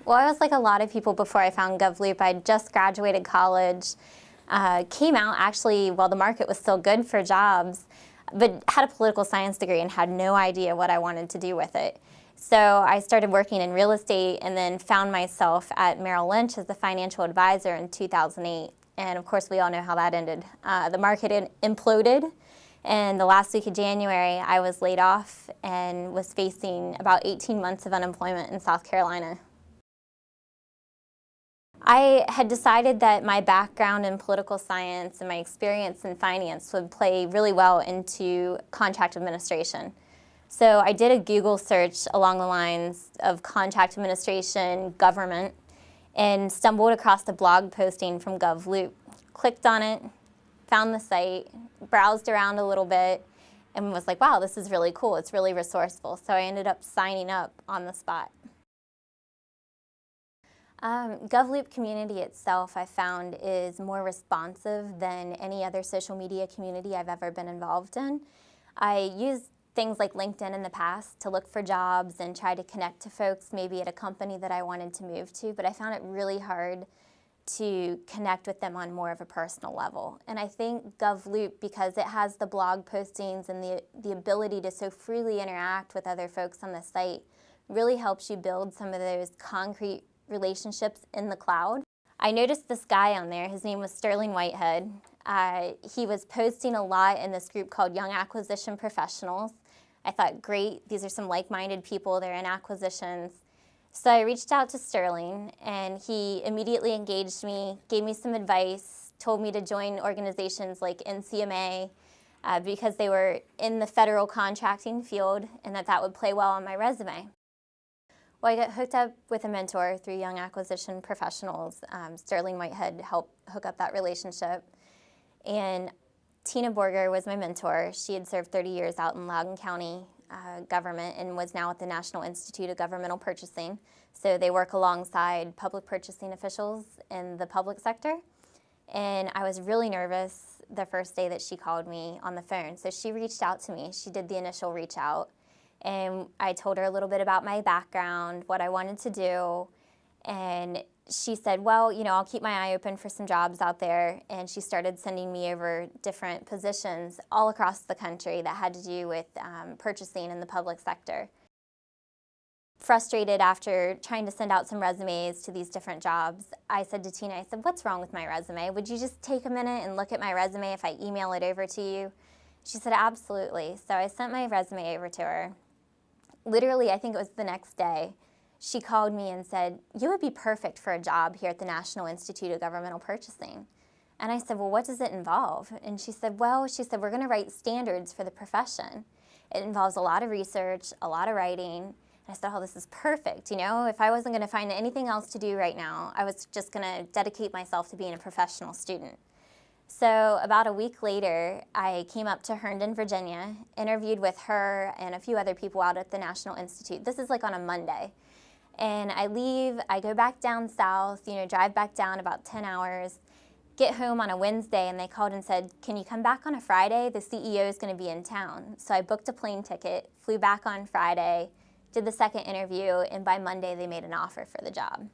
Well, I was like a lot of people before I found GovLoop. I just graduated college, came out actually while the market was still good for jobs, but had a political science degree and had no idea what I wanted to do with it. So I started working in real estate and then found myself at Merrill Lynch as the financial advisor in 2008. And of course, we all know how that ended. The market imploded, and the last week of January, I was laid off and was facing about 18 months of unemployment in South Carolina. I had decided that my background in political science and my experience in finance would play really well into contract administration. So I did a Google search along the lines of contract administration, government, and stumbled across a blog posting from GovLoop. Clicked on it, found the site, browsed around a little bit, and was like, wow, this is really cool. It's really resourceful. So I ended up signing up on the spot. GovLoop community itself, I found, is more responsive than any other social media community I've ever been involved in. I used things like LinkedIn in the past to look for jobs and try to connect to folks maybe at a company that I wanted to move to, but I found it really hard to connect with them on more of a personal level. And I think GovLoop, because it has the blog postings and the ability to so freely interact with other folks on the site, really helps you build some of those concrete relationships in the cloud. I noticed this guy on there. His name was Sterling Whitehead. He was posting a lot in this group called Young Acquisition Professionals. I thought, great, these are some like-minded people. They're in acquisitions. So I reached out to Sterling, and he immediately engaged me, gave me some advice, told me to join organizations like NCMA because they were in the federal contracting field and that would play well on my resume. Well, I got hooked up with a mentor through Young Acquisition Professionals. Sterling Whitehead helped hook up that relationship. And Tina Borger was my mentor. She had served 30 years out in Loudoun County government and was now at the National Institute of Governmental Purchasing. So they work alongside public purchasing officials in the public sector. And I was really nervous the first day that she called me on the phone. So she reached out to me. She did the initial reach out. And I told her a little bit about my background, what I wanted to do, and she said, well, you know, I'll keep my eye open for some jobs out there, and she started sending me over different positions all across the country that had to do with purchasing in the public sector. Frustrated after trying to send out some resumes to these different jobs, I said to Tina, I said, what's wrong with my resume? Would you just take a minute and look at my resume if I email it over to you? She said, absolutely. So I sent my resume over to her. Literally, I think it was the next day, she called me and said, you would be perfect for a job here at the National Institute of Governmental Purchasing. And I said, well, what does it involve? And she said, we're going to write standards for the profession. It involves a lot of research, a lot of writing. And I said, oh, this is perfect. You know, if I wasn't going to find anything else to do right now, I was just going to dedicate myself to being a professional student. So about a week later, I came up to Herndon, Virginia, interviewed with her and a few other people out at the National Institute. This is like on a Monday. And I leave, I go back down south, you know, drive back down about 10 hours, get home on a Wednesday, and they called and said, can you come back on a Friday? The CEO is going to be in town. So I booked a plane ticket, flew back on Friday, did the second interview, and by Monday they made an offer for the job.